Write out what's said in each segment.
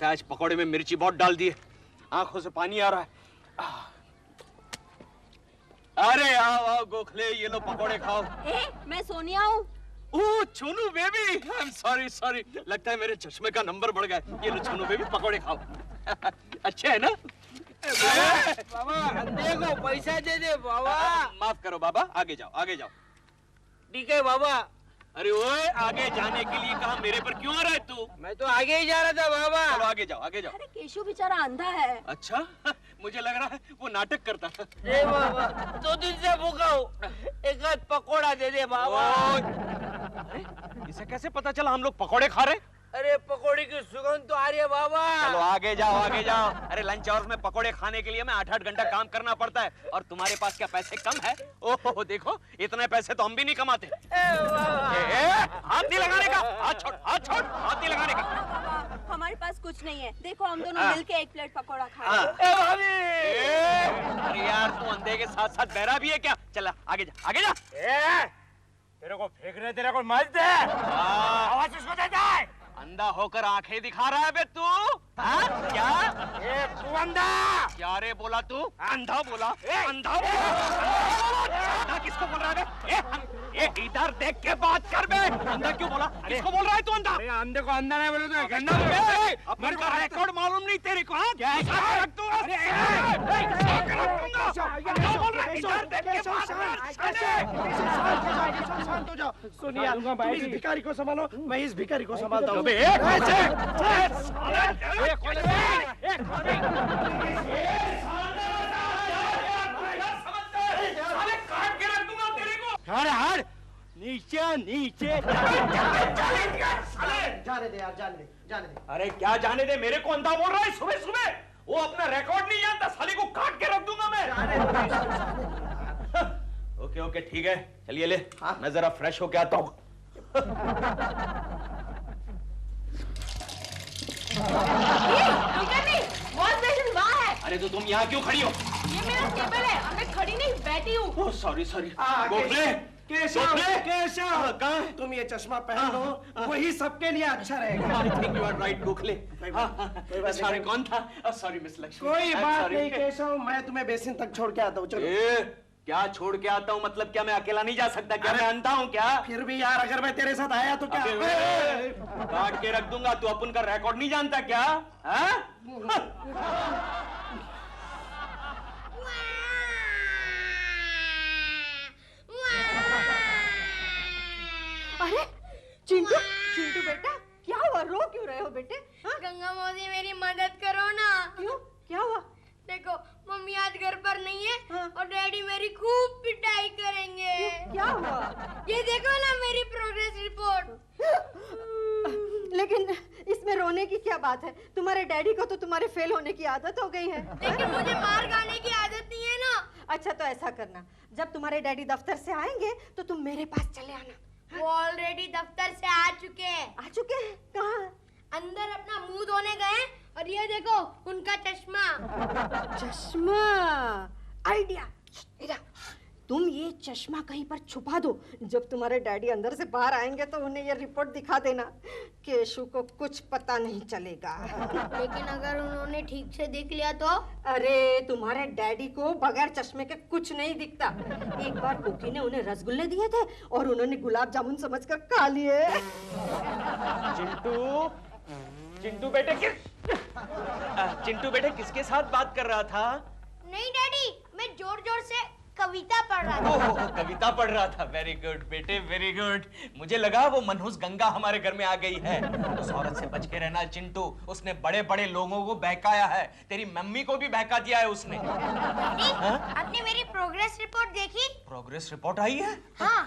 लगता है आज पकौड़े में मिर्ची बहुत डाल दी है, आंखों से पानी आ रहा है। अरे आओ आओ गोखले, ये लो पकौड़े खाओ। मैं सोनिया हूँ। Oh Chhonu baby, I am sorry sorry, लगता है मेरे चश्मे का नंबर बढ़ गया। ये लो छोनू बेबी, पकौड़े खाओ। अच्छे है ना? बाबा अंधे को पैसा दे दे बाबा। माफ करो बाबा, आगे जाओ आगे जाओ। ठीक है बाबा। अरे ओए, आगे जाने के लिए कहा, मेरे पर क्यों आ रहा है तू? मैं तो आगे ही जा रहा था बाबा। चलो आगे जाओ आगे जाओ। अरे केशव बेचारा अंधा है। अच्छा, मुझे लग रहा है वो नाटक करता था। अरे बाबा 2 दिन से भूखा हूँ, एक आध पकोड़ा दे दे बाबा। अरे इसे कैसे पता चला हम लोग पकौड़े खा रहे? अरे पकोड़े की सुगंध तो आ रही है बाबा। चलो आगे जाओ आगे जाओ। अरे लंच आवर्स में पकोड़े खाने के लिए मैं 8-8 घंटा काम करना पड़ता है, और तुम्हारे पास क्या पैसे कम है? ओहो देखो, इतने पैसे तो हम भी नहीं कमाते। हाथ नहीं लगाने का, हाथ छोड़ हाथ छोड़, हाथ नहीं लगाने का। हमारे पास कुछ नहीं है, देखो हम दोनों मिलके एक प्लेट पकौड़ा खाए। अरे यार तू अंधे के साथ साथ बहरा भी है क्या? चल आगे जा आगे जा। तेरे को फेंक रहे, तेरे को मत दे। आवाज उसको देता है। अंधा होकर आंखें दिखा रहा है बे तू? हाँ? क्या? तू अंधा? क्या रे बोला तू? अंधा बोला? अंधा अंधा किसको बोल रहा है? इधर देख के बात कर बे। अंधा क्यों बोला? किसको बोल रहा है तू अंधा? अरे अंधे को अंधा नहीं बोले तो गंदा बोले। मेरे को रिकॉर्ड मालूम नहीं तेरे को? हाँ? क्या रख तू? सोनिया तुम इस भिखारी को संभालो, मैं इस भिखारी को संभालता हूँ। हर नीचे नीचे। जाने दे यार, जाने दे जाने दे। अरे क्या जाने दे, मेरे को अंधा बोल रहा है सुबह सुबह? वो अपना रिकॉर्ड नहीं जानता, साले को काट के रख दूंगा मैं। ओके ओके ठीक है, चलिए ले। हाँ? मैं जरा फ्रेश होके आता हूँ। अरे तो तुम यहाँ क्यों खड़ी हो? ये मेरा टेबल है, मैं खड़ी नहीं बैठी हूँ। Sorry sorry. केशव तुम ये चश्मा पहन लो, वही सबके लिए अच्छा रहेगा। I think you are right Gokhale. Sorry कौन था? Sorry miss Lakshmi. कोई बात नहीं केशव, मैं तुम्हें बेसिन तक छोड़ के आता हूँ। चलो। क्या छोड़ के आता हूँ मतलब? क्या मैं अकेला नहीं जा सकता? क्या मैं अंधा हूँ क्या? फिर भी यार अगर मैं तेरे साथ आया तो क्या? काट के रख दूंगा। तू अपन का रिकॉर्ड नहीं जानता क्या? अरे चिंटू, चिंटू बेटा क्या हुआ? रो क्यों रहे हो बेटे? गंगा मौसी मेरी मदद करो ना। क्यों? क्या हुआ? देखो मम्मी आज घर पर नहीं है। हाँ? और डैडी मेरी खूब पिटाई करेंगे। क्या हुआ? ये देखो ना मेरी प्रोग्रेस रिपोर्ट। लेकिन इसमें रोने की क्या बात है? तुम्हारे डैडी को तो तुम्हारे फेल होने की आदत हो गई है। लेकिन मुझे मार खाने की आदत नहीं है ना। अच्छा तो ऐसा करना, जब तुम्हारे डैडी दफ्तर से आएंगे तो तुम मेरे पास चले आना। वो ऑलरेडी दफ्तर से आ चुके हैं। आ चुके हैं? कहाँ? अंदर अपना मुंह धोने गए, और ये देखो उनका चश्मा। चश्मा? आइडिया। इधर तुम ये चश्मा कहीं पर छुपा दो, जब तुम्हारे डैडी अंदर से बाहर आएंगे तो उन्हें ये रिपोर्ट दिखा देना। केशु को कुछ पता नहीं चलेगा। लेकिन अगर उन्होंने ठीक से देख लिया तो? अरे तुम्हारे डैडी को बगैर चश्मे के कुछ नहीं दिखता। एक बार कुकी ने उन्हें रसगुल्ले दिए थे और उन्होंने गुलाब जामुन समझकर खा लिए। चिंटू बेटे किसके साथ बात कर रहा था? नहीं डैडी, मैं जोर जोर से कविता पढ़ रहा था। ओह कविता पढ़ रहा था। वेरी गुड बेटे वेरी गुड। मुझे लगा वो मनहूस गंगा हमारे घर में आ गई है। उस औरत से बच के रहना चिंटू, उसने बड़े बड़े लोगों को बहकाया है। तेरी मम्मी को भी बहका दिया है उसने। आपने मेरी प्रोग्रेस रिपोर्ट देखी? प्रोग्रेस रिपोर्ट आई है? हाँ।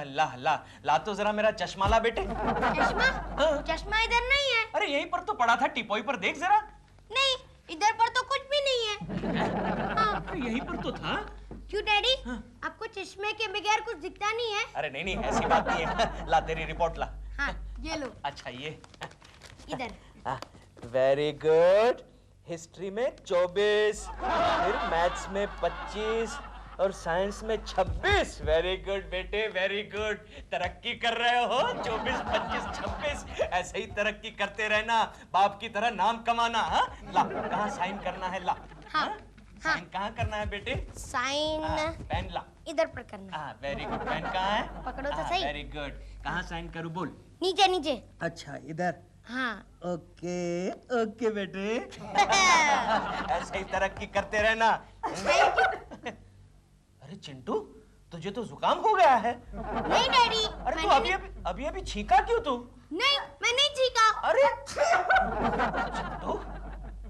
ला तो जरा मेरा चश्मा ला बेटे। चश्मा? चश्मा इधर नहीं है। अरे यहीं पर तो पड़ा था, टिपोई पर देख जरा। नहीं, इधर पर तो कुछ भी नहीं है। यहीं पर तो था। क्यों डैडी? आपको चश्मे के बगैर कुछ दिखता नहीं है? अरे नहीं ऐसी बात नहीं है। ला तेरी रिपोर्ट ला। हाँ ये लो। अच्छा ये इधर। Very good. हिस्ट्री में 24, फिर मैथ्स में 25, और साइंस में 26। वेरी गुड बेटे, वेरी गुड। तरक्की कर रहे हो। 24, 25, 26 ऐसे ही तरक्की करते रहना, बाप की तरह नाम कमाना। हाँ, ला कहाँ साइन करना है, ला। हाँ, साइन कहाँ करना है बेटे? साइन पेन ला। इधर पर करना। हाँ, वेरी गुड। पेन कहाँ है? पकड़ो तो सही। Very good. कहाँ साइन करूँ, बोल। नीचे नीचे। अच्छा इधर। हाँ। ओके ओके बेटे। ऐसे ही तरक्की करते रहना। अरे चिंटू, तुझे तो जुकाम हो गया है। नहीं डैडी। अरे तू अभी छींका क्यों तू? नहीं, मैं नहीं छींका। अरे चिंटू,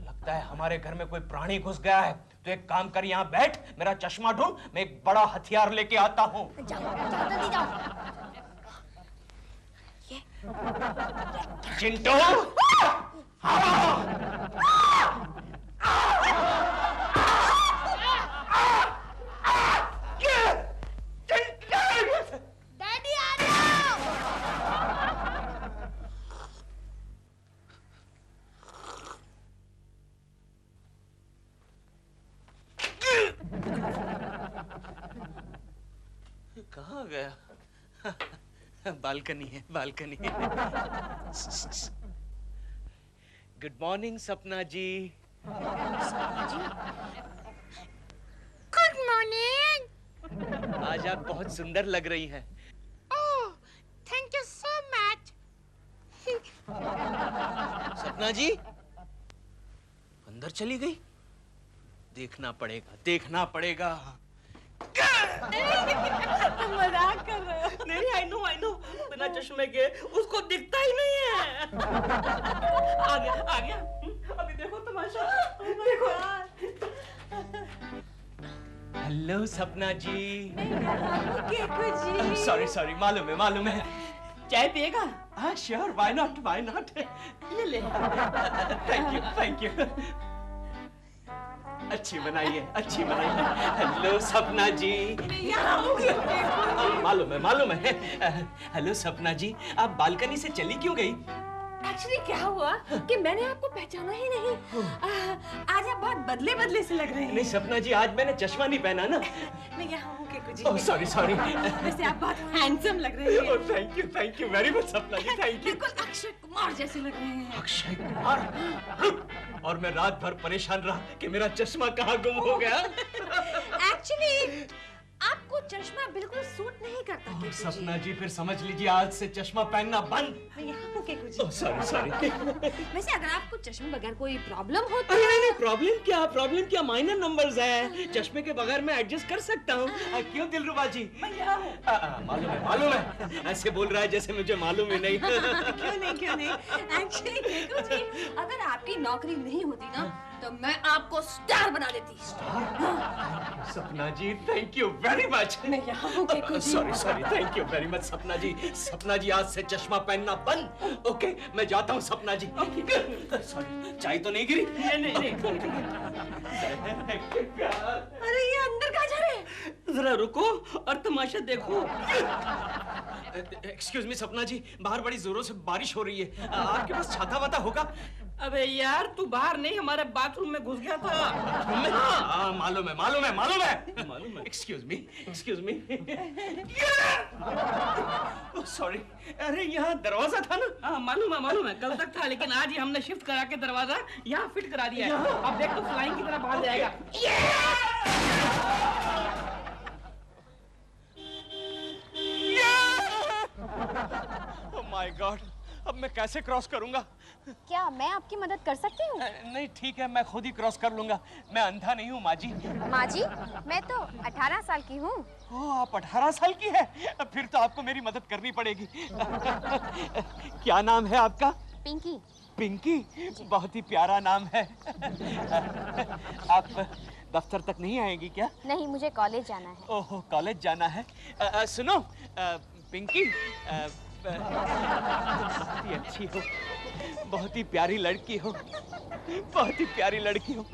लगता है हमारे घर में कोई प्राणी घुस गया है। तो एक काम कर, यहाँ बैठ, मेरा चश्मा ढूंढ, मैं एक बड़ा हथियार लेके आता हूँ। जाओ जाओ जल्दी जाओ। चिंटू, डैडी आ जाओ। कहाँ गया? बालकनी है, बालकनी है। गुड मॉर्निंग सपना जी। Good morning. आज आप बहुत सुंदर लग रही हैं। ओह, thank you so much. Sapna जी अंदर चली गई। देखना पड़ेगा, देखना पड़ेगा। मजाक कर रहे हो? नहीं आई नो बिना चश्मे के उसको दिखता ही नहीं है। आ गया। अभी देखो तमाशा, देखो। हेलो सपना जी। केकू जी। सॉरी, मालूम है। चाय पिएगा? हाँ श्योर, व्हाई नॉट। ले ले। Thank you. अच्छी बनाइए। हेलो सपना जी। मालूम है। हेलो सपना जी, आप बालकनी से चली क्यों गई? एक्चुअली क्या हुआ कि मैंने आपको पहचाना ही नहीं। आज आप बहुत बदले से लग रहे हैं। नहीं सपना जी, आज मैंने चश्मा नहीं पहना ना। मैं यहाँ हूँ केकू जी। Oh sorry. वैसे आप बहुत हैंडसम लग रहे हैं। Thank you very much Sapna ji, thank you. बिल्कुल अक्षय कुमार जैसे लग रहे हैं। अक्षय कुमार? और मैं रात भर परेशान रहा कि मेरा चश्मा कहाँ गुम हो गया। एक्चुअली आपको चश्मा बिल्कुल सूट नहीं करता केकू जी। सपना जी, फिर समझ लीजिए आज से चश्मा पहनना बंद। मैं यहाँ हूँ केकू जी। सॉरी। वैसे अगर आपको चश्मे बगैर कोई प्रॉब्लम हो तो नहीं, प्रॉब्लम क्या, माइनर नंबर्स है। चश्मे के बगैर मैं एडजस्ट कर सकता हूँ। क्यों दिलरुबा जी? मैं यहाँ हूँ। मालूम है। ऐसे बोल रहा है जैसे मुझे मालूम ही नहीं। क्यों नहीं। एक्चुअली केकू जी, अगर आपकी नौकरी नहीं होती ना तो मैं आपको स्टार बना देती। Sapna ji, thank you very much. मैं यहाँ हूँ Keku ji. Sorry, thank you very much Sapna ji, आज से चश्मा पहनना बंद। ओके, मैं जाता हूँ सपना जी। सॉरी, चाय तो नहीं गिरी? नहीं। अरे ये अंदर कहाँ जा रहे हैं? जरा रुको और तमाशा देखो। एक्सक्यूज मी सपना जी, बाहर बड़ी जोरों से बारिश हो रही है। आपके पास छाता वाता होगा? अबे यार, तू बाहर नहीं, हमारे बाथरूम में घुस गया था। हाँ, मालूम है। Excuse me. सॉरी, अरे यहाँ दरवाजा था ना? हाँ मालूम है, कल तक था, लेकिन आज ही हमने शिफ्ट करा के दरवाजा यहाँ फिट करा दिया है। अब देख तो फ्लाइंग की तरह बाहर जाएगा। ओह माय गॉड, अब मैं कैसे क्रॉस करूंगा? क्या मैं आपकी मदद कर सकती हूँ? नहीं ठीक है, मैं खुद ही क्रॉस कर लूंगा। मैं अंधा नहीं हूँ माँ जी। माँ जी, मैं तो 18 साल की हूँ। ओह, आप 18 साल की है? फिर तो आपको मेरी मदद करनी पड़ेगी। क्या नाम है आपका? पिंकी। पिंकी? बहुत ही प्यारा नाम है। आप दफ्तर तक नहीं आएंगी क्या? नहीं, मुझे कॉलेज जाना है। ओह, कॉलेज जाना है। सुनो पिंकी, बहुत ही अच्छी हो, बहुत ही प्यारी लड़की हो, बहुत ही प्यारी लड़की हो।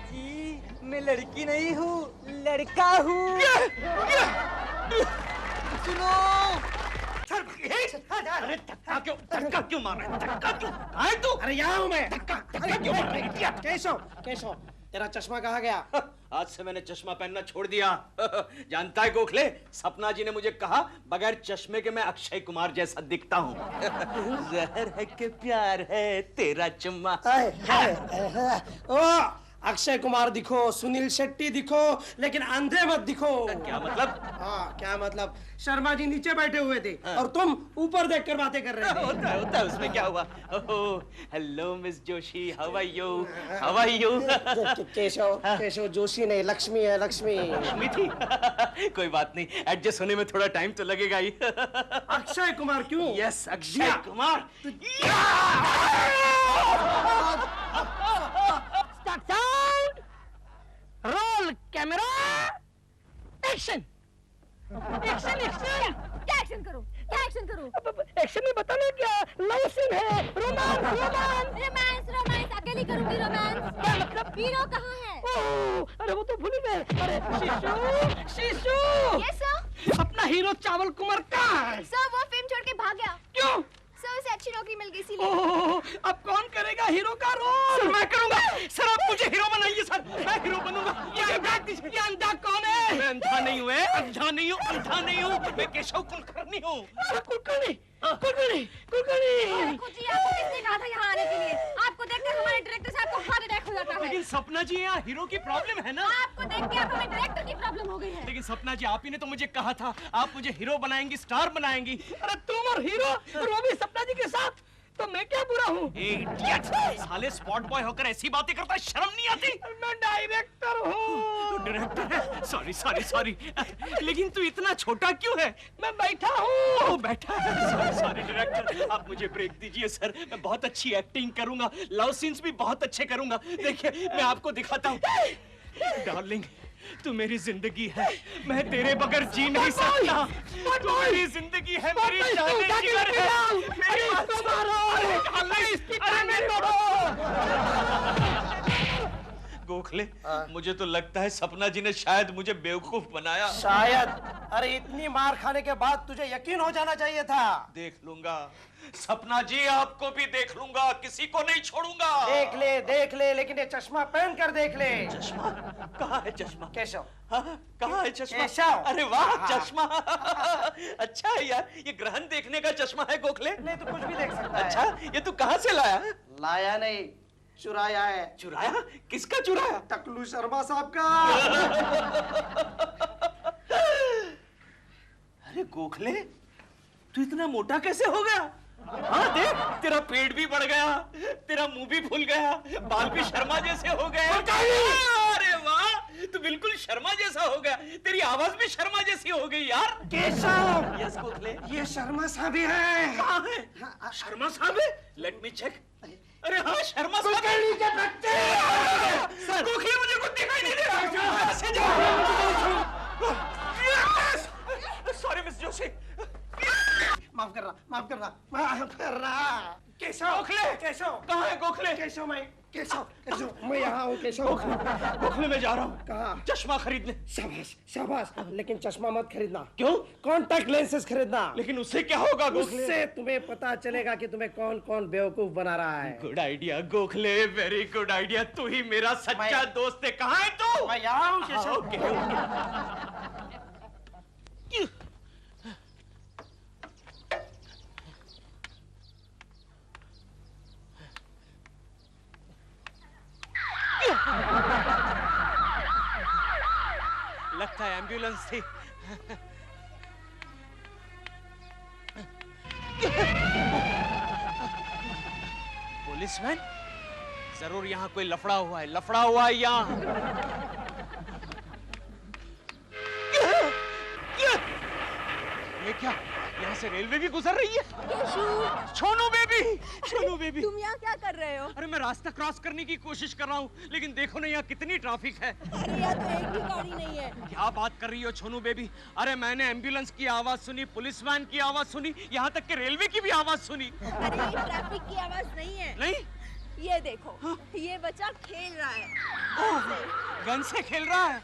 जी, मैं लड़की नहीं हूँ, लड़का हूँ। सुनो। अरे धक्का क्यों मार रहा है? धक्का क्यों? कहाँ है तू? अरे यहाँ हूँ मैं। धक्का क्यों मार रहा है? केशव, तेरा चश्मा कहाँ गया? आज से मैंने चश्मा पहनना छोड़ दिया। जानता है गोखले, सपना जी ने मुझे कहा बगैर चश्मे के मैं अक्षय कुमार जैसा दिखता हूँ। जहर है कि प्यार है तेरा चुम्मा। ओ अक्षय कुमार दिखो, सुनील शेट्टी दिखो, लेकिन अंधे मत दिखो। क्या मतलब? हाँ क्या मतलब, शर्मा जी नीचे बैठे हुए थे और तुम ऊपर देखकर बातें कर रहे थे। होता है, उसमें क्या हुआ? Hello miss Joshi, how are you? How are you? Keshav Joshi नहीं, लक्ष्मी है, लक्ष्मी। लक्ष्मी थी? कोई बात नहीं, एडजस्ट होने में थोड़ा टाइम तो लगेगा ही। अक्षय कुमार क्यों? Yes, Akshay Kumar. Sound, roll camera, action. Action action. क्या एक्शन करूं? क्या एक्शन करूं? एक्शन में बताना क्या, लव सीन है, रोमांस रोमांस। रोमांस रोमांस अकेली करूंगी रोमांस। क्या मतलब? हीरो कहाँ है? ओह, अरे वो तो भूल ही गए। अरे शीशु शीशु, यस सर। अपना हीरो चावल कुमार कहाँ है? सर वो फिल्म छोड़ के भाग गया। क्यों? सर उसे अच्छी नौकरी मिल गई इसीलिए। ओह, अब कौन करेगा हीरो का रोल? सर मैं करूंगा। सर आप मुझे हीरो बनाइए सर, मैं हीरो बनूंगा। ये अंधा कौन है? मैं अंधा नहीं हूँ, अंधा नहीं हूँ, अंधा नहीं हूँ, मैं केशव कुलकर्णी हूँ। कुलकर्णी, कुलकर्णी, कुलकर्णी। कुछ आपको किसने कहा था यहाँ आने के लिए? आपको देखकर हमारे डायरेक्टर साहब को हार्ट अटैक हो जाता है। लेकिन सपना जी, यहाँ हीरो की प्रॉब्लम है ना। आपको देख के अब हमें डायरेक्टर की प्रॉब्लम हो गई है। लेकिन सपना जी, आप ही ने तो मुझे कहा था आप मुझे हीरो बनाएंगी, स्टार बनाएंगी। अरे तुम और हीरो, और वो भी सपना जी के साथ, तो मैं क्या बुरा हूँ? इडियट! साले स्पॉट बॉय होकर ऐसी बातें करता है, शर्म नहीं आती? मैं डायरेक्टर हूँ। डायरेक्टर है? सॉरी सॉरी सॉरी, लेकिन तू इतना छोटा क्यों है? मैं बैठा हूँ। बैठा है? सॉरी सॉरी डायरेक्टर, आप मुझे ब्रेक दीजिए सर, मैं बहुत अच्छी एक्टिंग करूंगा, लव सीन्स भी बहुत अच्छे करूंगा। देखिए मैं आपको दिखाता हूँ। डार्लिंग, तू मेरी जिंदगी है, मैं तेरे बगैर जी नहीं सकता। तू मेरी जिंदगी है, मेरी जान जिगर है, मेरी गोखले, मुझे तो लगता है सपना जी ने शायद मुझे बेवकूफ बनाया। शायद? अरे इतनी मार खाने के बाद तुझे यकीन हो जाना चाहिए था। देख लूंगा सपना जी, आपको भी देख लूंगा, किसी को नहीं छोड़ूंगा। देख ले, लेकिन ये चश्मा पहन कर देख ले। चश्मा? कहाँ है चश्मा? केशव। हाँ, कहाँ है चश्मा? केशव। अरे वाह, चश्मा। अच्छा है यार, ये ग्रहण देखने का चश्मा है गोखले। नहीं तो कुछ भी देख सकता है। अच्छा, ये तू कहाँ से लाया? लाया नहीं, चुराया है। चुराया? किसका चुराया? टकलू शर्मा साहब का। अरे गोखले, तू इतना मोटा कैसे हो गया? हाँ देख, तेरा पेट भी बढ़ गया, तेरा मुंह भी फूल गया, बाल भी शर्मा जैसे हो गए। अरे वाह, तू बिल्कुल शर्मा जैसा हो गया, तेरी आवाज भी शर्मा जैसी हो गई यार। केशव। यस गोखले। ये शर्मा साहब ही है। कहाँ है? शर्मा साहब है? Let me check. अरे हाँ, शर्मा साहब है। के बच्चे। गोखले, मुझे कुछ दिखाई नहीं दे रहा। Sorry miss Joshi. माफ करना। केशव। गोखले। केशव। कहाँ है गोखले? केशव मैं यहाँ हूँ। केशव। गोखले मैं जा रहा हूँ। कहाँ? चश्मा खरीदने। शाबाश, लेकिन चश्मा मत खरीदना। क्यों? कॉन्टैक्ट लेंसेज खरीदना। लेकिन उससे क्या होगा गोखले? उससे तुम्हें पता चलेगा कि तुम्हें कौन कौन बेवकूफ बना रहा है। Good idea Gokhale, very good idea. तू ही मेरा सच्चा दोस्त है। कहाँ है तू? मैं यहाँ हूँ केशव। ओके। लगता है एम्बुलेंस थी। पुलिसमैन? जरूर यहाँ कोई लफड़ा हुआ है, यहाँ। ये क्या? यहाँ से रेलवे भी गुजर रही है? छोनू बेबी। तुम यहाँ क्या कर रहे हो? अरे मैं रास्ता क्रॉस करने की कोशिश कर रहा हूँ, लेकिन देखो ना यहाँ कितनी ट्रैफिक है। अरे यहाँ तो एक भी गाड़ी नहीं है। क्या बात कर रही हो छोनू बेबी? अरे मैंने एम्बुलेंस की आवाज सुनी, पुलिस वैन की आवाज सुनी, यहाँ तक कि रेलवे की भी आवाज सुनी। अरे ये ट्रैफिक की आवाज नहीं है। नहीं? ये देखो, ये बच्चा खेल रहा है। गन से खेल रहा है?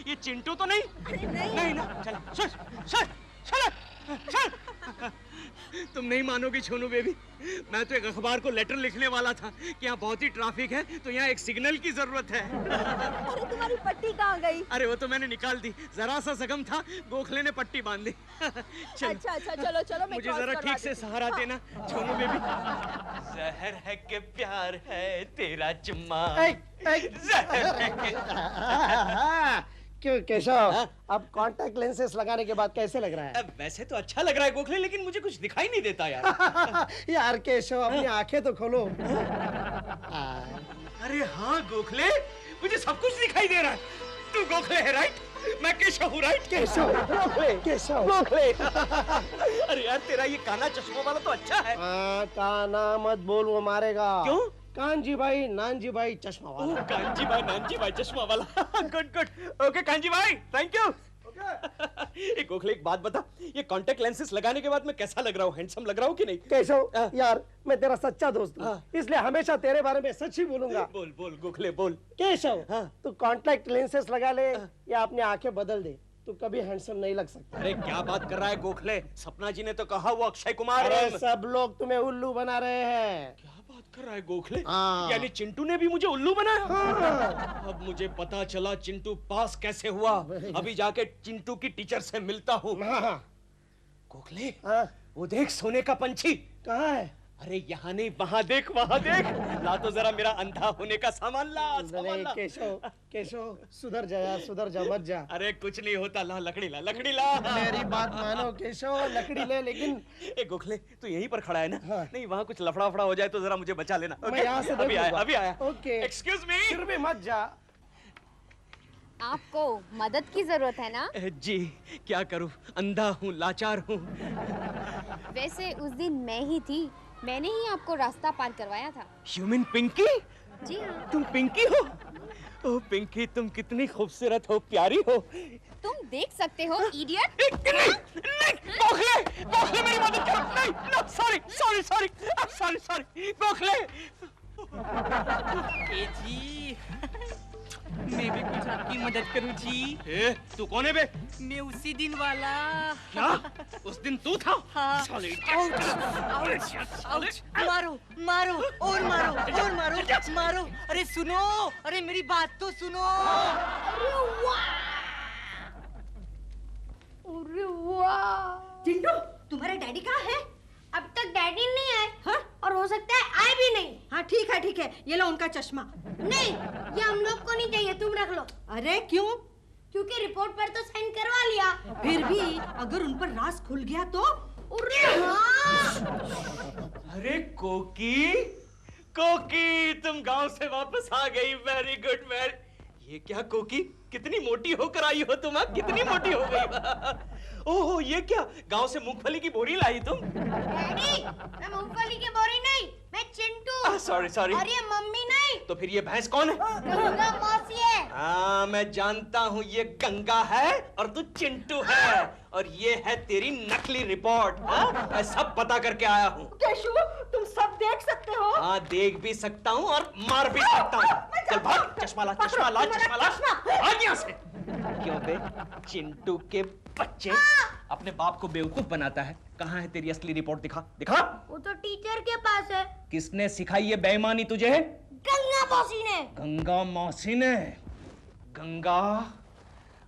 ये चिंटू तो नहीं? अरे नहीं। नहीं ना, चल चल। तुम नहीं मानोगी छोनू बेबी, मैं तो एक अखबार को लेटर लिखने वाला था कि यहाँ बहुत ही ट्रैफिक है, तो यहाँ एक सिग्नल की जरूरत है। अरे तुम्हारी पट्टी कहाँ गई? अरे वो तो मैंने निकाल दी, जरा सा जख्म था, गोखले ने पट्टी बांध दी। चलो। अच्छा चलो चलो, मैं मुझे क्रॉस जरा करवा ठीक से देती हूँ। सहारा देना छोनू बेबी। जहर है कि प्यार है तेरा चुम्मा। जहर है कि क्यों केशव, अब कांटेक्ट लेंसेस लगाने के बाद कैसे लग रहा है? वैसे तो अच्छा लग रहा है गोखले, लेकिन मुझे कुछ दिखाई नहीं देता यार। यार केशव, अपनी आंखें तो खोलो। अरे हाँ गोखले, मुझे सब कुछ दिखाई दे रहा है। तू गोखले है राइट, मैं केशव हूँ राइट। केशव, गोखले, केशव, गोखले। अरे यार तेरा ये काना चश्मा वाला तो अच्छा है। काना मत बोल, वो मारेगा। क्यों? कांजी भाई, नानजी भाई, चश्मा वाला। कांजी भाई, नानजी भाई, चश्मा वाला। गुड गुड, ओके कांजी भाई, थैंक यू। एक गोखले एक बात बता, ये कांटेक्ट लेंसेस लगाने के बाद मैं कैसा लग रहा हूँ? हैंडसम लग रहा हूँ कि नहीं? केशव यार, मैं तेरा सच्चा दोस्त हूँ, इसलिए हमेशा तेरे बारे में सच ही बोलूंगा। बोल बोल गोखले बोल। केशव, तू कांटेक्ट लेंसेस लगा ले या अपनी आंखें बदल दे, तू कभी हैंडसम नहीं लग सकता। अरे क्या बात कर रहा है गोखले, सपना जी ने तो कहा वो अक्षय कुमार अरे है। सब लोग तुम्हें उल्लू बना रहे हैं। क्या बात कर रहा है गोखले? हाँ। यानी चिंटू ने भी मुझे उल्लू बनाया? अब मुझे पता चला चिंटू पास कैसे हुआ। अभी जाके चिंटू की टीचर से मिलता हूँ। गोखले, वो देख सोने का पंछी। कहाँ है? अरे यहाँ नहीं, वहाँ देख, वहाँ देख। ला तो जरा मेरा अंधा होने का सामान ला, सामान ला। केशव, केशव, सुधर जा यार, सुधर जा, मत जा। अरे कुछ नहीं होता, ला लकड़ी ला, लकड़ी ला। मेरी बात मानो केशव, लकड़ी ले, लेकिन ए गोखले, तू यहीं पर खड़ा है ना? हाँ। नहीं वहाँ कुछ लफड़ा फड़ा हो जाए तो जरा मुझे बचा लेना। मैं यहाँ से अभी आया, देखूंगा। अभी आया। ओके। Excuse me. फिर भी मत जा। आपको मदद की जरूरत है ना? जी, क्या करूं, अंधा हूँ, लाचार हूँ। वैसे उस दिन मैं ही थी, मैंने ही आपको रास्ता पार करवाया था। You mean Pinky? जी हाँ। तुम पिंकी हो? ओह पिंकी, तुम कितनी खूबसूरत हो, प्यारी हो। तुम देख सकते हो इडियट। नहीं, नहीं, गोखले, गोखले मेरी मदद करो। नहीं, no, sorry, sorry, sorry, sorry, sorry, Gokhale. ए जी, मैं भी कुछ आपकी मदद करूं जी। ए, तू कौन है बे? मैं उसी दिन वाला। क्या? उस दिन तू था? हाँ। साले, आउच, मारो मारो और मारो और मारो मारो। अरे सुनो, अरे मेरी बात तो सुनो। अरे वाह! चिंटू, तुम्हारे डैडी कहाँ है? अब तक डैडी नहीं आए। हाँ? और हो सकता है आए भी नहीं। हाँ ठीक है, ये लो उनका चश्मा। नहीं, ये हम लोग को नहीं चाहिए, तुम रख लो। अरे क्यों? क्योंकि रिपोर्ट पर तो साइन करवा लिया। फिर भी अगर उन पर राज खुल गया तो? अरे हाँ! अरे कोकी, कोकी, तुम गांव से वापस आ गई। Very good, very. ये क्या कोकी, कितनी मोटी होकर आई हो तुम? कितनी मोटी हो गई? ओहो, ये क्या, गांव से मूंगफली की बोरी लाई तुम? डैडी, मैं मूंगफली की बोरी नहीं, मैं चिंटू। Sorry sorry. और ये मम्मी नहीं, तो फिर ये भैंस कौन है? गंगा मौसी है। हाँ मैं जानता हूँ, ये गंगा है और तू चिंटू है, और ये है तेरी नकली रिपोर्ट। हाँ? मैं सब पता करके आया हूँ। केशु, तुम सब देख सकते हो? हाँ देख भी सकता हूँ और मार भी सकता हूँ। चल भाग, चश्मा ला, चश्मा ला, चश्मा ला, भाग यहाँ से। क्यों बे, चिंटू के बच्चे अपने बाप को बेवकूफ बनाता है। कहाँ है तेरी असली रिपोर्ट? दिखा, दिखा। वो तो टीचर के पास है। किसने सिखाई ये बेईमानी तुझे? गंगा मौसी ने। गंगा मौसी ने? गंगा,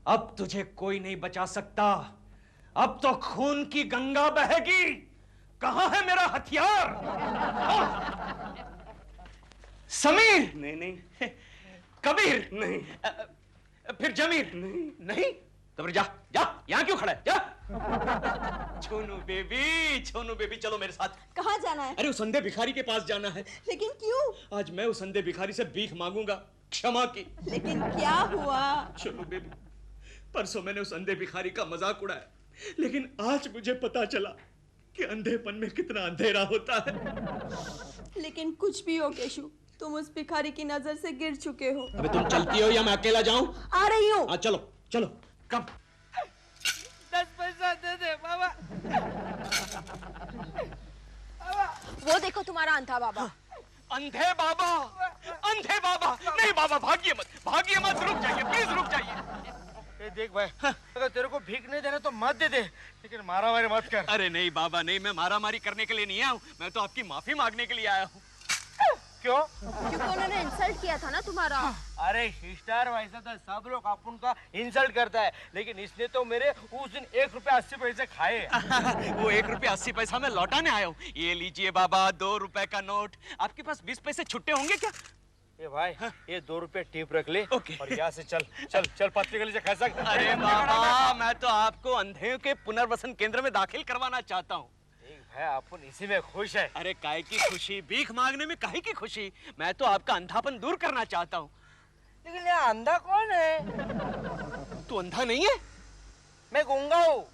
अब तुझे कोई नहीं बचा सकता। अब तो खून की गंगा बहेगी। कहाँ है मेरा हथियार? समीर? नहीं नहीं। कबीर? नहीं। फिर जमीर? नहीं नहीं। तो फिर जा, जा, यहाँ क्यों खड़ा है? जा। छोनू बेबी, चलो मेरे साथ। कहाँ जाना है? अरे उस अंधे भिखारी के पास जाना है। लेकिन क्यों? आज मैं उस अंधे भिखारी से भीख मांगूंगा, क्षमा की। लेकिन क्या हुआ? चलो बेबी, परसों मैंने उस अंधे भिखारी का मजाक उड़ाया, लेकिन आज मुझे पता चला कि अंधेपन में कितना अंधेरा होता है। लेकिन कुछ भी हो केशु, तुम उस भिखारी की नजर से गिर चुके हो। अबे तुम चलती हो या मैं अकेला जाऊं? आ रही हूँ। हाँ चलो चलो। कब? 10 पैसा दे दे बाबा। वो देखो तुम्हारा अंधा बाबा। अंधे बाबा, अंधे बाबा। नहीं बाबा, भागिए मत, रुक जाइए, प्लीज रुक जाइए। ए देख भाई, अगर तेरे को भीख नहीं देना तो मत दे दे, लेकिन मारामारी मत कर। अरे नहीं बाबा नहीं, मैं मारामारी करने के लिए नहीं आया हूँ, मैं तो आपकी माफी मांगने के लिए आया हूँ। क्यों? क्योंकि उन्होंने इंसल्ट किया था ना तुम्हारा। अरे सिस्टर, वैसा तो सब लोग अपन का इंसल्ट करता है, लेकिन इसने तो मेरे उस दिन 1 रुपया 80 पैसे खाए। वो 1 रुपया 80 पैसा मैं लौटाने आया हूँ। ये लीजिए बाबा 2 रुपए का नोट। आपके पास 20 पैसे छुट्टे होंगे क्या? ये भाई, ये 2 रुपए टिप रख ले। ओके। और यहाँ से चल चल चल, पत्नी गली से खा सक। अरे बाबा, मैं तो आपको अंधे के पुनर्वसन केंद्र में दाखिल करवाना चाहता हूँ। भाई अपन इसी में खुश है। अरे काहे की खुशी, भीख मांगने में काहे की खुशी? मैं तो आपका अंधापन दूर करना चाहता हूँ। लेकिन ये अंधा कौन है? तू अंधा नहीं है? मैं गूंगा हूँ।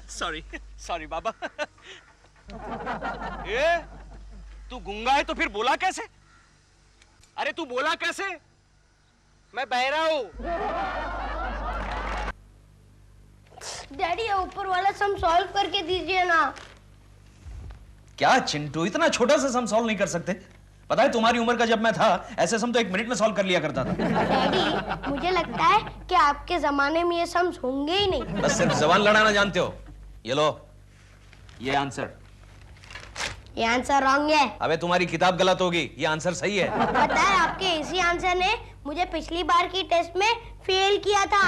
सॉरी सॉरी बाबा। ये तू गूंगा है तो फिर बोला कैसे? अरे तू बोला कैसे? मैं बहरा हूँ। डैडी ये ऊपर वाला सम सॉल्व करके दीजिए ना। क्या चिंटू, इतना छोटा सा सम सॉल्व नहीं कर सकते? पता है तुम्हारी उम्र का जब मैं था, ऐसे सम तो 1 मिनट में सॉल्व कर लिया करता था। डैडी मुझे लगता है कि आपके जमाने में ये सम्स होंगे ही नहीं। बस सिर्फ जबान लड़ाना जानते हो। ये लो, ये आंसर। ये आंसर रॉन्ग है। अबे तुम्हारी किताब गलत होगी, ये आंसर सही है। पता है आपके इसी आंसर ने मुझे पिछली बार की टेस्ट में फेल किया था।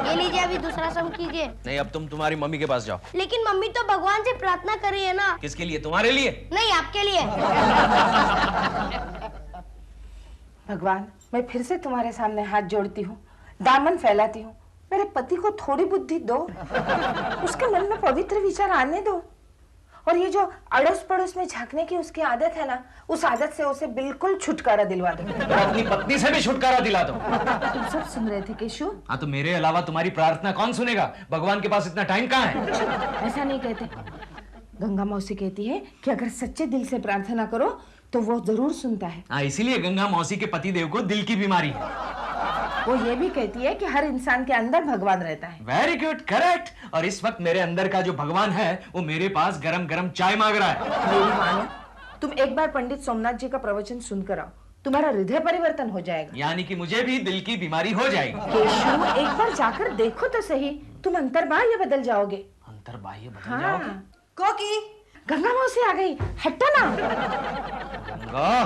ये लीजिए, अभी दूसरा सम कीजिए। नहीं, अब तुम तुम्हारी मम्मी के पास जाओ। लेकिन मम्मी तो भगवान से प्रार्थना कर रही है ना। किसके लिए? तुम्हारे लिए? नहीं, आपके लिए। भगवान, मैं फिर से तुम्हारे सामने हाथ जोड़ती हूँ, दामन फैलाती हूँ। मेरे पति को थोड़ी बुद्धि दो, उसके मन में पवित्र विचार आने दो, और ये जो अड़ोस पड़ोस में झांकने की उसकी आदत है ना, उस आदत से उसे बिल्कुल छुटकारा दिलवा दो। तो अपनी पत्नी से भी छुटकारा दिला दो। तुम सब सुन रहे थे केशु? हाँ, तो मेरे अलावा तुम्हारी प्रार्थना कौन सुनेगा? भगवान के पास इतना टाइम कहाँ है? ऐसा नहीं कहते। गंगा मौसी कहती है कि अगर सच्चे दिल से प्रार्थना करो तो वो जरूर सुनता है। हाँ, इसीलिए गंगा मौसी के पतिदेव को दिल की बीमारी है। वो ये भी कहती है कि हर इंसान के अंदर भगवान रहता है। Very good, correct. और इस वक्त मेरे अंदर का जो भगवान है वो मेरे पास गरम गरम चाय मांग रहा है। मेरी मानो, तुम एक बार पंडित सोमनाथ जी का प्रवचन सुनकर आओ, तुम्हारा हृदय परिवर्तन हो जाएगा। यानी कि मुझे भी दिल की बीमारी हो जाएगी। केशु, एक बार जाकर देखो तो सही, तुम अंतर्बाह्य बदल जाओगे। अंतर्बाह्य बदल हाँ। जाओगे? कोकी, गंगा मौसी आ गई, हटो ना। गंगा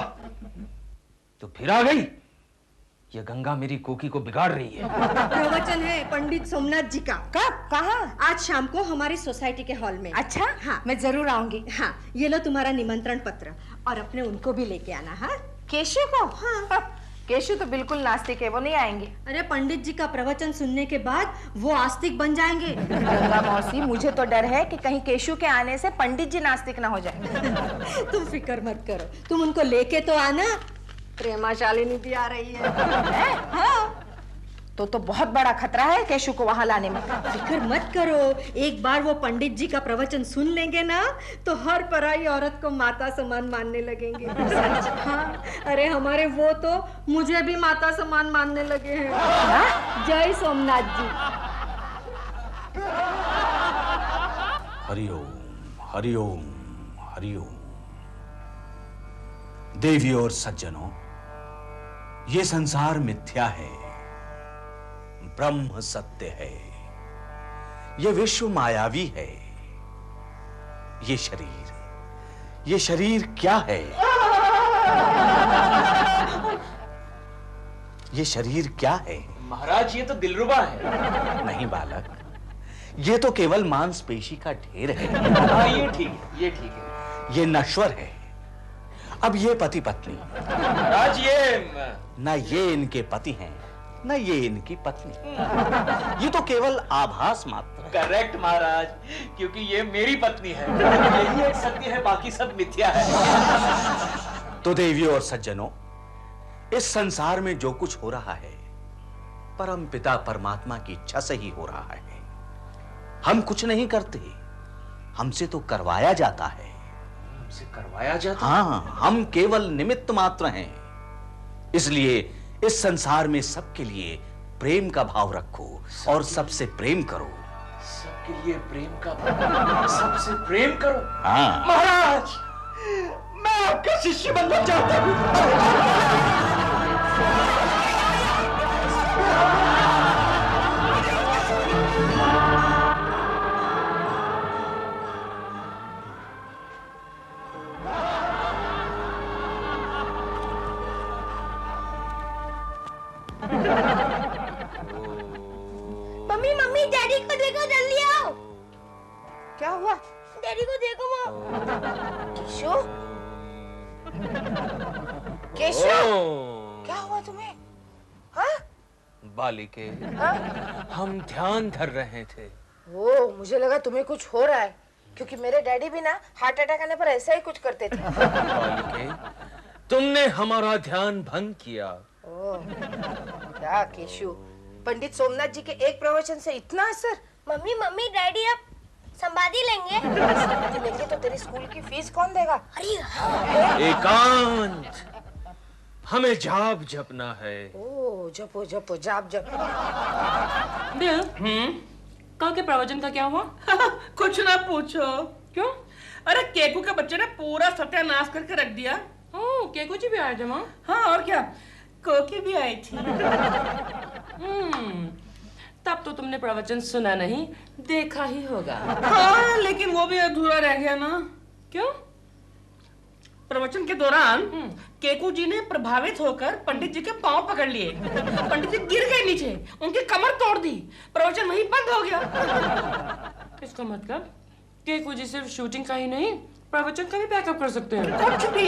तो फिर आ गई। ये गंगा मेरी कोकी को बिगाड़ रही है। प्रवचन है पंडित सोमनाथ जी का। कब, कहाँ? आज शाम को हमारी सोसाइटी के हॉल में। अच्छा, हाँ, मैं जरूर आऊंगी। हाँ, ये लो तुम्हारा निमंत्रण पत्र, और अपने उनको भी लेके आना। हाँ, केशु को? हाँ। केशु तो बिल्कुल नास्तिक है, वो नहीं आएंगे। अरे पंडित जी का प्रवचन सुनने के बाद वो आस्तिक बन जाएंगे। गंगा मौसी, मुझे तो डर है कि कहीं केशु के आने से पंडित जी नास्तिक ना हो जाए। तुम फिक्र मत करो, तुम उनको लेके तो आना। प्रेमा शालिनी भी आ रही है। हाँ। तो बहुत बड़ा खतरा है केशु को वहां लाने में। फिक्र मत करो, एक बार वो पंडित जी का प्रवचन सुन लेंगे ना तो हर पराई औरत को माता समान मानने लगेंगे। हाँ, अरे हमारे वो तो मुझे भी माता समान मानने लगे हैं। जय सोमनाथ जी। हरिओम हरिओम हरिओम। देवियों और सज्जनों, ये संसार मिथ्या है, ब्रह्म सत्य है। ये विश्व मायावी है। ये शरीर क्या है? ये शरीर क्या है? महाराज, ये तो दिलरुबा है। नहीं बालक, ये तो केवल मांसपेशी का ढेर है। हाँ, ये ठीक है, ये ठीक है। ये नश्वर है। अब ये पति पत्नी, महाराज, ना ये इनके पति हैं, न ये इनकी पत्नी। ये तो केवल आभास मात्र है। करेक्ट महाराज, क्योंकि ये मेरी पत्नी है। यही एक सत्य है, बाकी सब मिथ्या है। तो देवियों और सज्जनों, इस संसार में जो कुछ हो रहा है परम पिता परमात्मा की इच्छा से ही हो रहा है। हम कुछ नहीं करते, हमसे तो करवाया जाता है। हमसे करवाया जाता? हाँ, हम केवल निमित्त मात्र हैं। इसलिए इस संसार में सबके लिए प्रेम का भाव रखो और सबसे प्रेम करो। सबके लिए प्रेम का भाव, सबसे प्रेम करो। हाँ महाराज, मैं आपका शिष्य बनना चाहता हूँ। मम्मी डैडी को देखो, जल्दी आओ। क्या हुआ? डैडी को देखो माँ। केशव, केशव, क्या हुआ तुम्हें? हाँ? बालिके, हाँ? हम ध्यान धर रहे थे। ओ, मुझे लगा तुम्हें कुछ हो रहा है, क्योंकि मेरे डैडी भी ना हार्ट अटैक आने पर ऐसा ही कुछ करते थे। बालिके, तुमने हमारा ध्यान भंग किया। ओह, क्या केशव, पंडित सोमनाथ जी के एक प्रवचन से इतना असर? मम्मी डैडी अब संभाली लेंगे। संभाली लेंगे तो तेरी स्कूल की फीस कौन देगा? अरे हाँ। एकांत, हमें जाप जपना है। ओ, जपो जपो, जाप जप। दिल, कल के प्रवचन का क्या हुआ? कुछ ना पूछो। क्यों? अरे केकू के बच्चे ने पूरा सत्यानाश करके रख दिया। ओह, केकू जी भी आए थे माँ? हाँ, और क्या, कोकी भी आई थी। तब तो तुमने प्रवचन सुना नहीं, देखा ही होगा। हाँ, लेकिन वो भी अधूरा रह गया ना। क्यों? प्रवचन के दौरान केकू जी ने प्रभावित होकर पंडित जी के पांव पकड़ लिए। पंडित जी गिर गए नीचे, उनकी कमर तोड़ दी, प्रवचन वहीं बंद हो गया। इसका मतलब केकू जी सिर्फ शूटिंग का ही नहीं, प्रवचन का भी बैकअप कर सकते हैं। कुछ भी।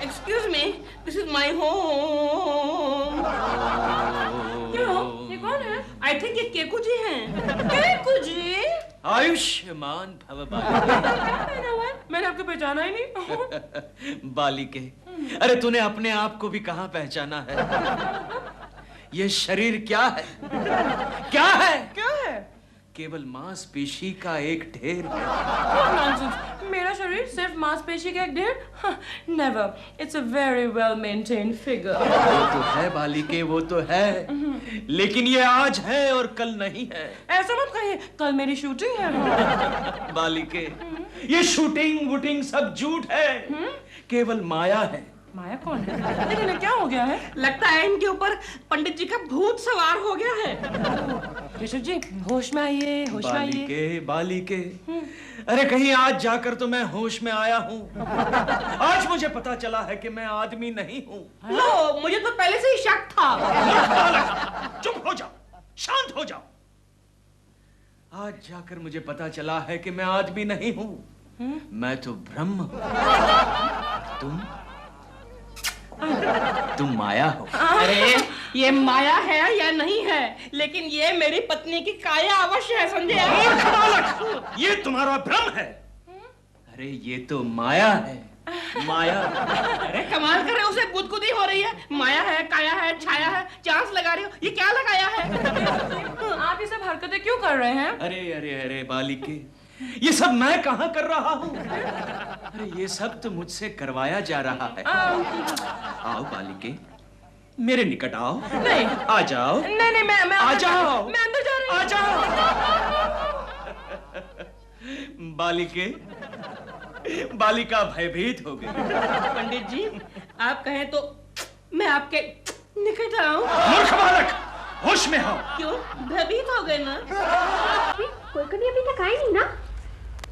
Excuse me, this is my home. क्यों? ये कौन है? I think ये केकू जी हैं। केकू जी? आयुष्मान भव मैंने आपको पहचाना ही नहीं। बालिके, अरे तूने अपने आप को भी कहाँ पहचाना है? ये शरीर क्या है? क्या है? क्या है? केवल मांसपेशी का एक ढेर है। नॉनसेंस, मेरा शरीर सिर्फ मांसपेशी का एक ढेर? Never, it's a very well maintained figure. वो तो है बालिके, वो तो है, लेकिन ये आज है और कल नहीं है। ऐसा मत कहिए, कल मेरी शूटिंग है। बालिके, ये शूटिंग वूटिंग सब झूठ है, केवल माया है। माया कौन है? लेकिन ये क्या हो गया है? लगता है इनके ऊपर पंडित जी का भूत सवार हो गया है। केशव जी, होश में आइए, होश में आइए। बालिके, बालिके, अरे कहीं आज जाकर तो मैं होश में आया हूँ। आज मुझे पता चला है कि मैं आदमी नहीं हूँ। लो, मुझे तो पहले से ही शक था। चुप हो जाओ, शांत हो जाओ। आज जाकर मुझे पता चला है कि मैं आदमी नहीं हूँ, मैं तो ब्रह्म हूँ। तुम माया हो। अरे ये माया है या नहीं है, लेकिन ये मेरी पत्नी की काया अवश्य है, समझे? ये तुम्हारा भ्रम है। अरे ये तो माया है, माया। अरे कमाल कर रहे हो, उसे गुदगुदी हो रही है। माया है, काया है, छाया है, चांस लगा रही हो, ये क्या लगाया है? आप ये सब हरकतें क्यों कर रहे हैं? अरे अरे अरे बालिके, ये सब मैं कहाँ कर रहा हूँ? अरे ये सब तो मुझसे करवाया जा रहा है। आओ बालिके, मेरे निकट आओ। नहीं, आ जाओ। नहीं, मैं आ जाओ। मैं अंदर जा रही हूँ। आ जाओ। बालिके, बालिका भयभीत हो गई। पंडित जी, आप कहें तो मैं आपके निकट आऊं? मूर्ख बालक, होश में हो। क्यों? भयभीत हो गए ना? कोलकनी अभी तक आए नहीं ना?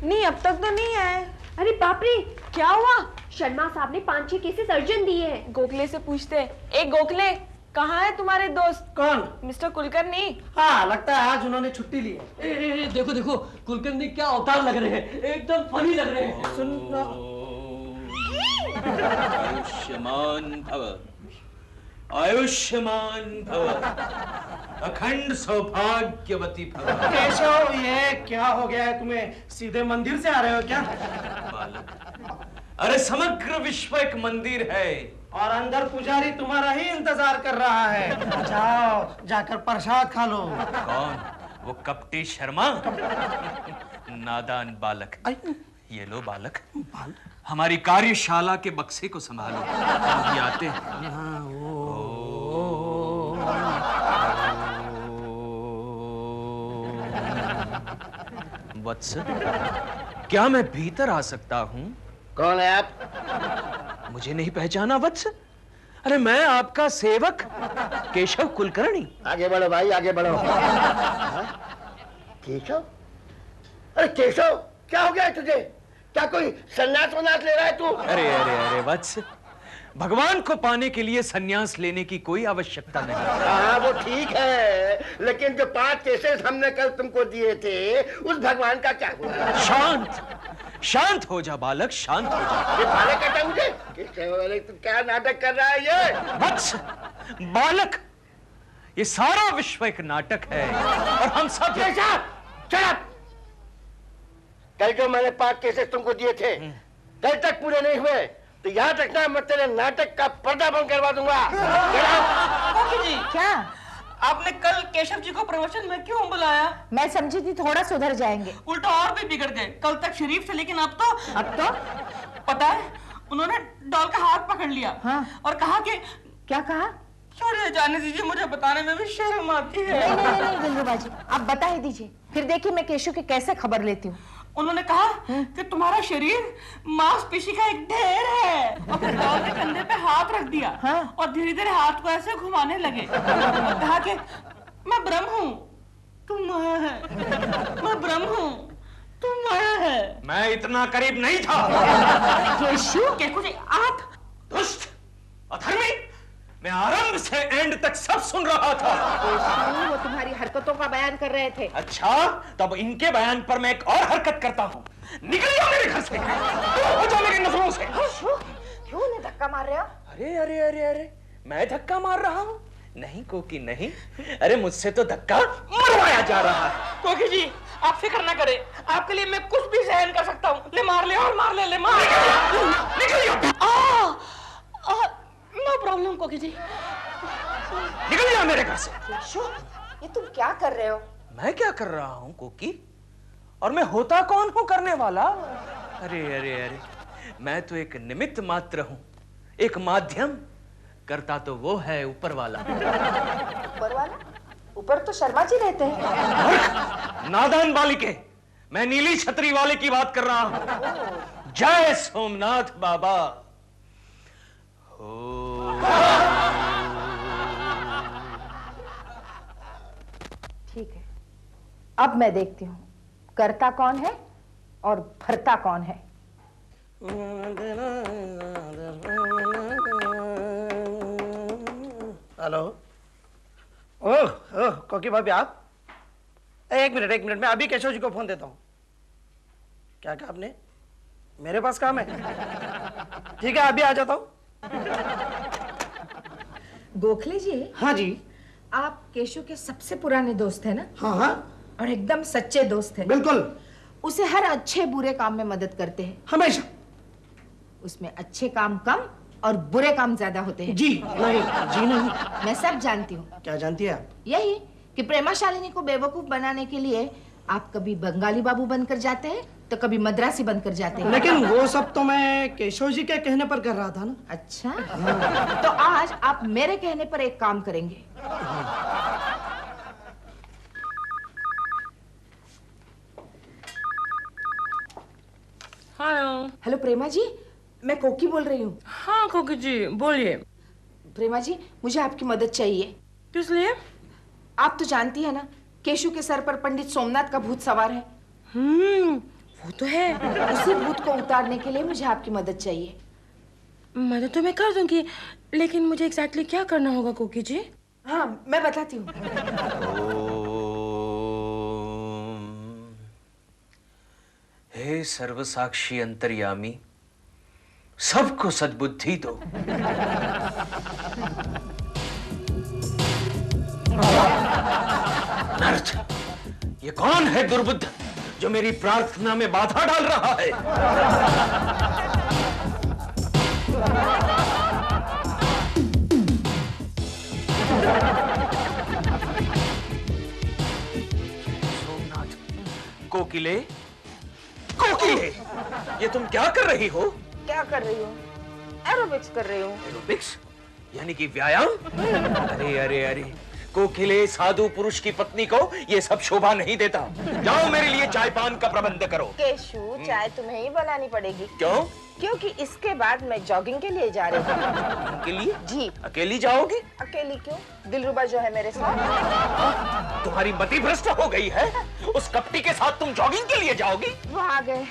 नहीं, अब तक तो नहीं आए। अरे बाप रे, क्या हुआ? शर्मा साहब ने 5-6 केसेस अर्जेंट दिए हैं। गोखले से पूछते हैं। एक गोखले, कहाँ है तुम्हारे दोस्त? कौन? मिस्टर कुलकर्णी। हाँ, लगता है आज उन्होंने छुट्टी ली है। देखो देखो, कुलकर्णी क्या अवतार लग रहे हैं, एकदम फनी लग रहे हैं। आयुष्मान भव, आयुष्मान भव, अखंड सौभाग्यवती भव। केशव, ये क्या हो गया है तुम्हें? सीधे मंदिर से आ रहे हो क्या? बालक, अरे समग्र विश्व एक मंदिर है और अंदर पुजारी तुम्हारा ही इंतजार कर रहा है। जाओ, जाकर प्रसाद खा लो। कौन? वो कपटी शर्मा? नादान बालक। ये लो बालक, हमारी कार्यशाला के बक्से को संभालो, हम भी आते हैं। वत्स, क्या मैं भीतर आ सकता हूँ? कौन है आप? मुझे नहीं पहचाना वत्स? अरे मैं आपका सेवक केशव कुलकर्णी। आगे बढ़ो भाई, आगे बढ़ो। केशव? अरे केशव, क्या हो गया है तुझे? क्या कोई सन्यास वन्यास ले रहा है तू? अरे अरे अरे वत्स, भगवान को पाने के लिए सन्यास लेने की कोई आवश्यकता नहीं। हाँ वो ठीक है, लेकिन जो 5 केसेस हमने कल तुमको दिए थे उस भगवान का क्या हुआ? शांत हो जा बालक, शांत हो जा। ये बालक कहता मुझे? तुम क्या नाटक कर रहा है ये? वत्स, बालक, ये सारा विश्व एक नाटक है और हम सब कल जो मैंने 5 केसेस तुमको दिए थे कल तक पूरे नहीं हुए तो याद रखना मैं तेरे नाटक का पर्दा बंद करवा दूंगा। जी क्या? आपने कल केशव जी को प्रवचन में क्यों बुलाया? मैं समझी थी थोड़ा सुधर जाएंगे, उल्टा और भी बिगड़ गए। कल तक शरीफ थे लेकिन अब तो पता है उन्होंने डॉल का हाथ पकड़ लिया। हाँ। और कहा कि क्या कहा? छोड़िए, जाने दीजिए, मुझे बताने में भी शर्म आती है। नहीं दिलरुबाजी, आप बता ही दीजिए, फिर देखिए मैं केशव की कैसे खबर लेती हूँ। उन्होंने कहा कि तुम्हारा शरीर मांसपेशी का एक ढेर है और फिर डॉल के कंधे पे हाथ रख दिया। हाँ। और धीरे धीरे हाथ को ऐसे घुमाने लगे और कहा कि मैं ब्रह्म हूँ, तुम माया है, मैं ब्रह्म हूँ, तुम माया है। मैं इतना करीब नहीं था। केशव, केकू जी आप दुष्ट, अधर्मी, मैं आरंभ से एंड तक सब सुन रहा था। वो तुम्हारी हरकतों का बयान कर रहे थे। अच्छा, तब इनके बयान पर मैं एक और हरकत करता हूँ। निकल जाओ मेरे घर से, दूर हो जाओ मेरी नजरों से। क्यों उन्हें धक्का मार रहे हो? अरे अरे अरे अरे, मैं धक्का मार रहा हूँ? नहीं कोकी नहीं, अरे मुझसे तो धक्का मरवाया जा रहा है। कोकी जी आप फिक्र ना करें, आपके लिए मैं कुछ भी सहन कर सकता हूँ। ले मार ले और मार ले, ले मार। निकल जाओ। नो प्रॉब्लम कोकी जी। निकल जाओ मेरे घर से। केशव, ये तुम क्या कर रहे हो? मैं क्या कर रहा हूँ कोकी? और मैं होता कौन हूँ करने वाला? अरे अरे अरे, मैं तो एक निमित्त मात्र हूँ, एक माध्यम। करता तो वो है ऊपर वाला। ऊपर वाला? ऊपर तो शर्मा जी रहते हैं। नादान बालिके, मैं नीली छतरी वाले की बात कर रहा हूँ। जय सोमनाथ बाबा। ठीक है, अब मैं देखती हूँ करता कौन है और भरता कौन है। हेलो। ओह कोकी भाभी आप? एक मिनट, मैं अभी केशव जी को फोन देता हूँ। क्या कहा आपने? मेरे पास काम है? ठीक है, अभी आ जाता हूँ। गोखले जी। हाँ जी। आप केशव के सबसे पुराने दोस्त हैं ना? हाँ हाँ। और एकदम सच्चे दोस्त हैं। बिल्कुल। उसे हर अच्छे बुरे काम में मदद करते हैं। हमेशा। उसमें अच्छे काम कम और बुरे काम ज्यादा होते हैं। जी नहीं। मैं सब जानती हूँ। क्या जानती है आप? यही कि प्रेमाशालिनी को बेवकूफ बनाने के लिए आप कभी बंगाली बाबू बनकर जाते हैं तो कभी मद्रासी बनकर जाते हैं। लेकिन वो सब तो मैं केशव जी के कहने पर कर रहा था ना। अच्छा, तो आज आप मेरे कहने पर एक काम करेंगे। हेलो प्रेमा जी, मैं कोकी बोल रही हूँ। हाँ कोकी जी बोलिए। प्रेमा जी, मुझे आपकी मदद चाहिए। किस लिए? आप तो जानती है ना, केशव के सर पर पंडित सोमनाथ का भूत सवार है। वो तो है। उसी भूत को उतारने के लिए मुझे आपकी मदद चाहिए। मदद तो मैं कर दूंगी, लेकिन मुझे एग्जैक्टली क्या करना होगा कोकी जी? हाँ, मैं बताती हूँ। हे सर्वसाक्षी अंतर्यामी, सबको सद्बुद्धि दो। नर्थ, ये कौन है दुर्बुद्ध जो मेरी प्रार्थना में बाधा डाल रहा है? सोमनाथ, कोकिले, ये तुम क्या कर रही हो? क्या कर रही हूँ? एरोबिक्स कर रही हूँ। एरोबिक्स यानी कि व्यायाम? अरे अरे अरे, कोकिले साधु पुरुष की पत्नी को ये सब शोभा नहीं देता। जाओ मेरे लिए चाय पान का प्रबंध करो। केशु, चाय तुम्हें ही बनानी पड़ेगी। क्यों? क्योंकि इसके बाद मैं जॉगिंग के लिए जा रही हूँ। के लिए? जी। अकेली जाओगी? अकेली क्यों? दिलरुबा जो है मेरे साथ। तुम्हारी मति भ्रष्ट हो गई है। उस कपटी के साथ तुम जॉगिंग के लिए जाओगी? वो आ गए।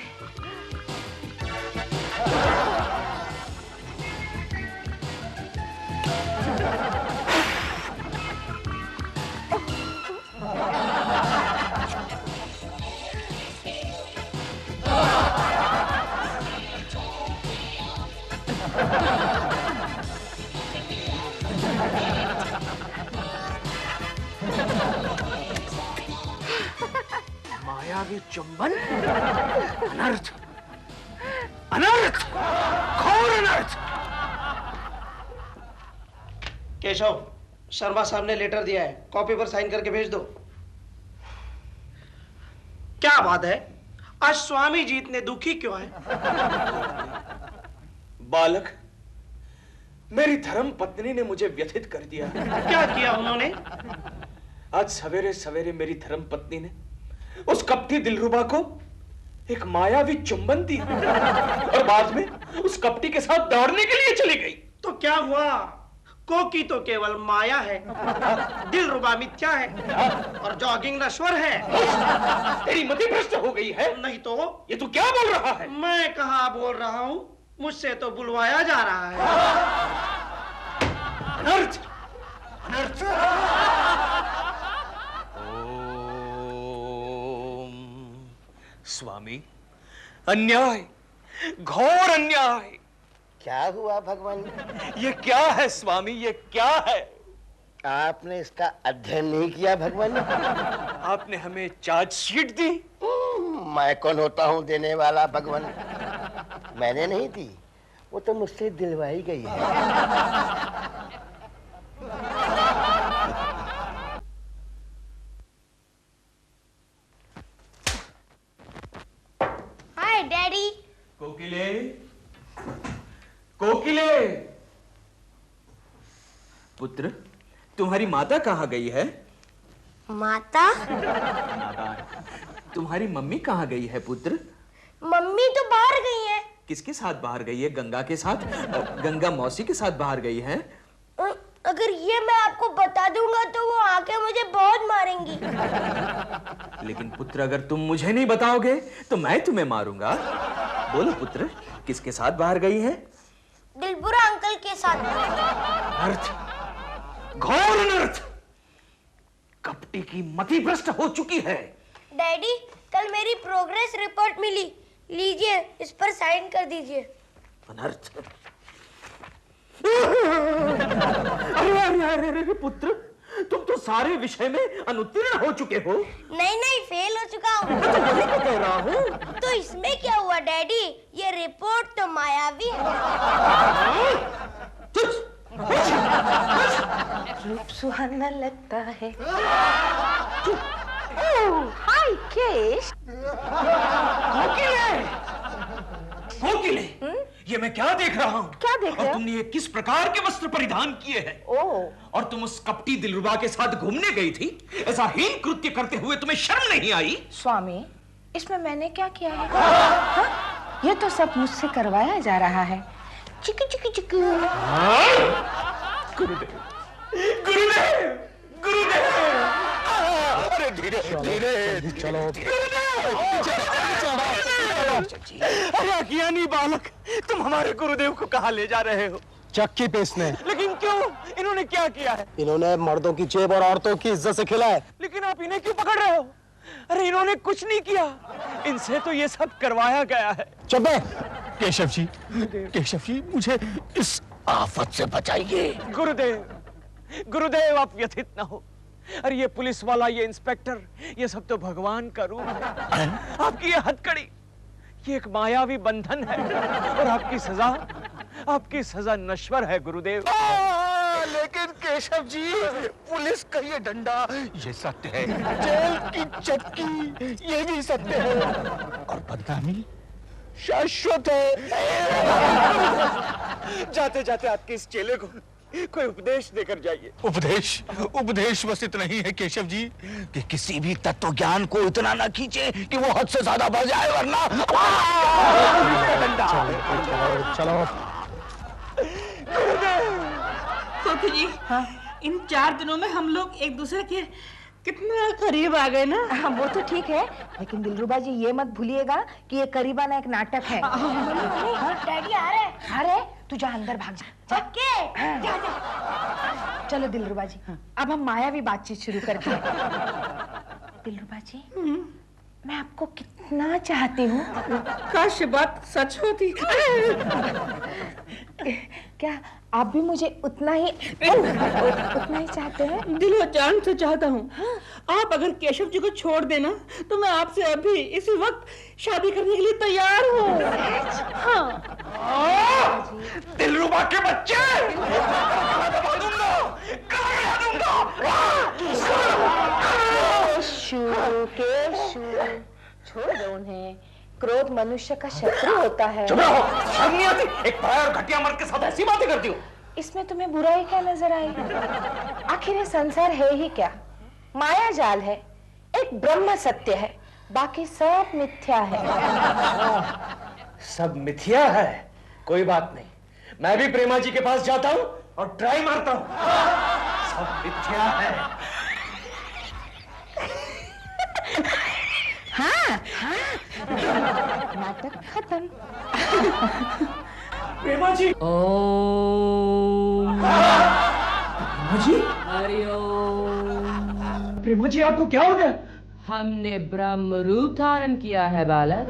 मायावी चुंबन, अनर्थ, अनर्थ, घोर अनर्थ। केशव, शर्मा साहब ने लेटर दिया है, कॉपी पर साइन करके भेज दो। क्या बात है, आज स्वामी जी इतने दुखी क्यों हैं? बालक, मेरी धर्म पत्नी ने मुझे व्यथित कर दिया। क्या किया उन्होंने? आज सवेरे सवेरे मेरी धर्म पत्नी ने उस कपटी दिलरुबा को एक मायावी चुंबन दी और बाद में उस कपटी के साथ दौड़ने के लिए चली गई। तो क्या हुआ? कोकी तो केवल माया है, दिलरुबा मिथ्या है और जॉगिंग नश्वर है। तेरी मति भ्रष्ट हो गई है। नहीं तो? ये तू क्या बोल रहा है? मैं कहाँ बोल रहा हूँ, मुझसे तो बुलवाया जा रहा है। अनर्थ, अनर्थ। ओम स्वामी, अन्याय, घोर अन्याय। क्या हुआ भगवान? ये क्या है स्वामी, ये क्या है? आपने इसका अध्ययन नहीं किया भगवान? आपने हमें चार्जशीट दी। मैं कौन होता हूँ देने वाला भगवान? मैंने नहीं दी, वो तो मुझसे दिलवाई गई है। Hi daddy. कोकिले, कोकिले। पुत्र, तुम्हारी माता कहाँ गई है? माता? तुम्हारी मम्मी कहाँ गई है पुत्र? मम्मी तो बाहर गई है। किसके साथ बाहर गई है? गंगा के साथ? गंगा मौसी के साथ बाहर गई है? अगर ये मैं आपको बता दूंगा तो वो आके मुझे बहुत मारेंगी। लेकिन पुत्र, अगर तुम मुझे नहीं बताओगे तो मैं तुम्हें मारूंगा। बोलो पुत्र, किसके साथ बाहर गई है? दिलबुरा अंकल के साथ। अर्थ, घोर अनर्थ। कपटी की मति भ्रष्ट हो चुकी है। डैडी, कल मेरी प्रोग्रेस रिपोर्ट मिली, लीजिए इस पर साइन कर दीजिए। अनर्थ। अरे पुत्र, तुम तो सारे विषय में अनुत्तीर्ण हो चुके हो। नहीं, फेल हो चुका हूँ। कह रहा हूँ। तो इसमें क्या हुआ डैडी? ये रिपोर्ट तो मायावी है। रूप सुहाना लगता है। हाय केश। कोकिले, ये मैं क्या देख रहा हूँ? क्या देख रहे हो? और तुमने ये किस प्रकार के वस्त्र परिधान किए हैं? और तुम उस कपटी दिलरुबा के साथ घूमने गई थी? ऐसा हीन कृत्य करते हुए तुम्हें शर्म नहीं आई? स्वामी, इसमें मैंने क्या किया है? हाँ? ये तो सब मुझसे करवाया जा रहा है। चिकी चिकी चिकी। गुरुदेव, गुरुदेव, गुरुदेव। अरे धीरे धीरे चलो। अरे अज्ञानी बालक, तुम हमारे गुरुदेव को कहाँ ले जा रहे हो? चक्की पीसने। लेकिन क्यों? इन्होंने क्या किया है? इन्होंने मर्दों की जेब और औरतों की इज्जत से खेला है। लेकिन आप इन्हें क्यों पकड़ रहे हो? अरे इन्होंने कुछ नहीं किया, इनसे तो ये सब करवाया गया है। चुप है। केशव जी, केशव जी, मुझे इस आफत से बचाइए। गुरुदेव, गुरुदेव, आप व्यथित न हो। अरे ये पुलिस वाला, ये इंस्पेक्टर, ये सब तो भगवान का रूप है। आपकी ये हथकड़ी, ये एक मायावी बंधन है और आपकी सजा नश्वर है गुरुदेव। लेकिन केशव जी, पुलिस का ये डंडा, ये सत्य है। जेल की चक्की, ये भी सत्य है। और बदनामी शाश्वत है। जाते जाते आपके इस चेले को कोई उपदेश देकर जाइए। उपदेश? उपदेश बस इतना ही है केशव जी कि किसी भी तत्व ज्ञान को इतना ना खींचे कि वो हद से ज्यादा बढ़ जाए, वरना चलो कोकी जी, हाँ? इन 4 दिनों में हम लोग एक दूसरे के कितना करीब आ गए ना। हाँ, वो तो ठीक है, लेकिन दिलरुबा जी ये मत भूलिएगा कि ये करीबाना एक नाटक है। डैडी आ रहे। अरे तू जा अंदर भाग जा। ओके, जा जा। चलो दिलरुबा जी, अब हम मायावी बातचीत शुरू करते हैं। दिलरुबा जी, मैं आपको कितना चाहती हूँ। काश ये बात सच होती। क्या आप भी मुझे उतना ही चाहते हैं? दिलो जान से चाहता हूँ। आप अगर केशव जी को छोड़ देना तो मैं आपसे अभी इसी वक्त शादी करने के लिए तैयार हूँ। हाँ। दिलरुबा के बच्चे! केशव, छोड़ दो उन्हें। क्रोध मनुष्य का शत्रु होता है। चुप रहो, शर्म नहीं आती? एक भाई और घटिया मर्द के साथ ऐसी बातें करती हो? इसमें तुम्हें बुराई क्या नजर आई? आखिर ये संसार है ही क्या? माया जाल है, एक ब्रह्म सत्य है, बाकी सब मिथ्या है। सब मिथ्या है? कोई बात नहीं, मैं भी प्रेमा जी के पास जाता हूँ और ट्राई मारता हूँ। सब मिथ्या है। हाँ, नाटक खत्म। प्रेमा जी। ओम प्रेमा जी? हरिओम। प्रेमा जी, आपको क्या हो गया? हमने ब्रह्म रूप धारण किया है बालक।